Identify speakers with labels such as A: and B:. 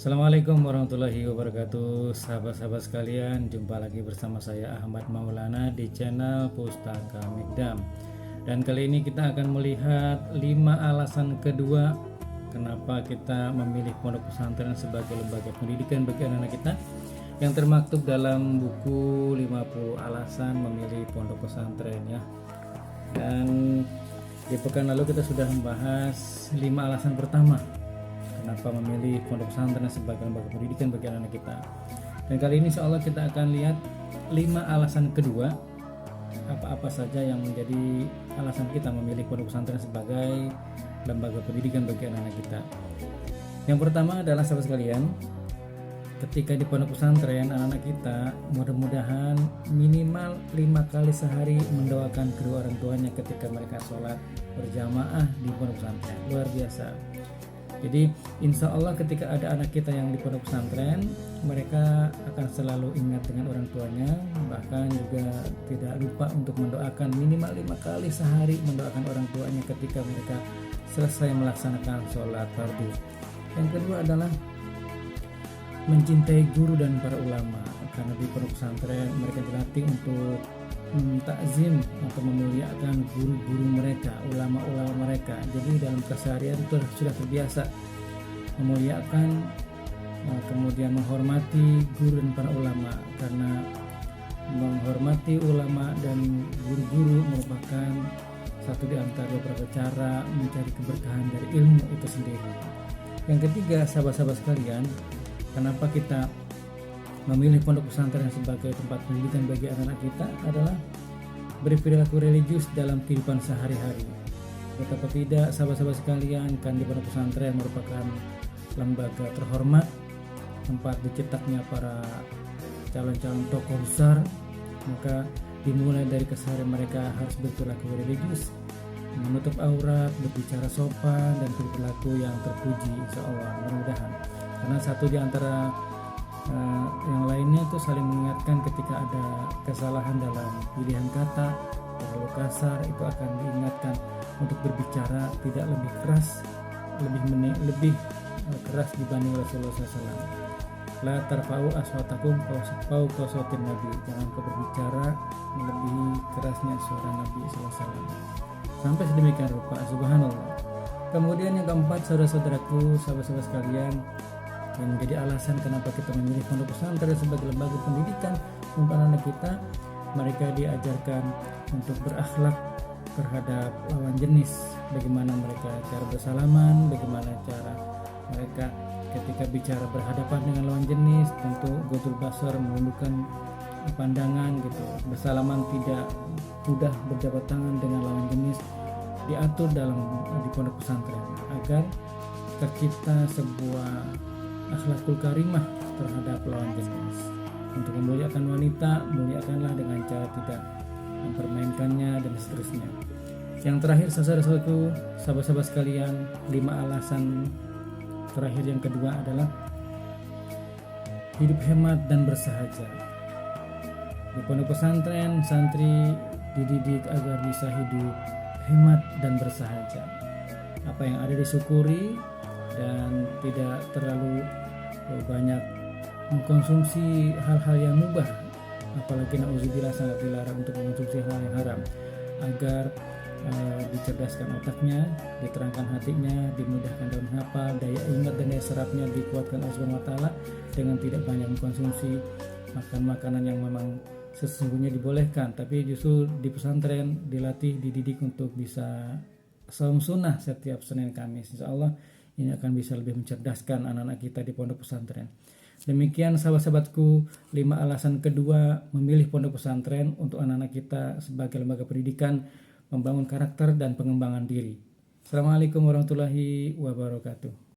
A: Assalamualaikum warahmatullahi wabarakatuh. Sahabat-sahabat sekalian, jumpa lagi bersama saya Ahmad Maulana di channel Pustaka Mikdam. Dan kali ini kita akan melihat 5 alasan kedua kenapa kita memilih pondok pesantren sebagai lembaga pendidikan bagi anak-anak kita, yang termaktub dalam buku 50 alasan memilih pondok pesantren ya. Dan di pekan lalu kita sudah membahas 5 alasan pertama kenapa memilih pondok pesantren sebagai lembaga pendidikan bagi anak-anak kita. Dan kali ini insya Allah kita akan lihat 5 alasan kedua, apa-apa saja yang menjadi alasan kita memilih pondok pesantren sebagai lembaga pendidikan bagi anak-anak kita. Yang pertama adalah, sahabat sekalian, ketika di pondok pesantren, anak-anak kita mudah-mudahan minimal 5 kali sehari mendoakan kedua orang tuanya ketika mereka sholat berjamaah di pondok pesantren. Luar biasa. Jadi insya Allah ketika ada anak kita yang di pondok pesantren, mereka akan selalu ingat dengan orang tuanya, bahkan juga tidak lupa untuk mendoakan minimal 5 kali sehari, mendoakan orang tuanya ketika mereka selesai melaksanakan sholat fardu. Yang kedua adalah mencintai guru dan para ulama, karena di pondok pesantren mereka dilatih untuk takzim atau memuliakan guru-guru mereka, ulama-ulama mereka. Jadi dalam keseharian itu sudah terbiasa memuliakan, kemudian menghormati guru dan para ulama, karena menghormati ulama dan guru-guru merupakan satu di antara beberapa cara mencari keberkahan dari ilmu itu sendiri. Yang ketiga, sahabat-sahabat sekalian, kenapa kita memilih pondok pesantren sebagai tempat pendidikan bagi anak-anak kita adalah berperilaku religius dalam kehidupan sehari-hari. Betapa tidak, sahabat-sahabat sekalian, kan di pondok pesantren merupakan lembaga terhormat, tempat dicetaknya para calon-calon tokoh besar. Maka dimulai dari keseharian mereka harus berperilaku religius, menutup aurat, berbicara sopan, dan berperilaku yang terpuji, insya Allah, mudah-mudahan. Karena satu di antara yang lainnya itu saling mengingatkan ketika ada kesalahan dalam pilihan kata, terlalu kasar, itu akan diingatkan untuk berbicara tidak lebih keras, lebih keras dibanding Rasulullah SAW. La tarfa'u aswatakum fawqa sautin Nabi, jangan kau berbicara melebihi kerasnya suara Nabi SAW. Sampai sedemikian rupa, subhanallah. Kemudian yang keempat, saudara-saudaraku, sahabat-sahabat sekalian, yang menjadi alasan kenapa kita memilih pondok pesantren sebagai lembaga pendidikan untuk anak-anak kita, mereka diajarkan untuk berakhlak terhadap lawan jenis, bagaimana mereka cara bersalaman, bagaimana cara mereka ketika bicara berhadapan dengan lawan jenis, tentu ghadul basar, menundukkan pandangan gitu, bersalaman tidak mudah berjabat tangan dengan lawan jenis, diatur di pondok pesantren agar tercipta sebuah akhlakul karimah terhadap lawan jenis. Untuk memuliakan wanita, muliakanlah dengan cara tidak mempermainkannya dan seterusnya. Yang terakhir, saudara-saudaraku, sahabat-sahabat sekalian, 5 alasan terakhir yang kedua adalah hidup hemat dan bersahaja. Di pondok pesantren, santri dididik agar bisa hidup hemat dan bersahaja. Apa yang ada disyukuri dan tidak terlalu banyak mengkonsumsi hal-hal yang mubah, apalagi na'udzubillah sangat dilarang untuk mengkonsumsi hal yang haram, agar dicerdaskan otaknya, diterangkan hatinya, dimudahkan dalam hafal, daya ingat dan daya serapnya dikuatkan Allah Subhanahu wa taala dengan tidak banyak mengkonsumsi makanan yang memang sesungguhnya dibolehkan, tapi justru di pesantren dilatih, dididik untuk bisa saum sunnah setiap Senin Kamis. Insya Allah ini akan bisa lebih mencerdaskan anak-anak kita di pondok pesantren. Demikian sahabat-sahabatku, 5 alasan kedua memilih pondok pesantren untuk anak-anak kita sebagai lembaga pendidikan, membangun karakter dan pengembangan diri. Assalamualaikum warahmatullahi wabarakatuh.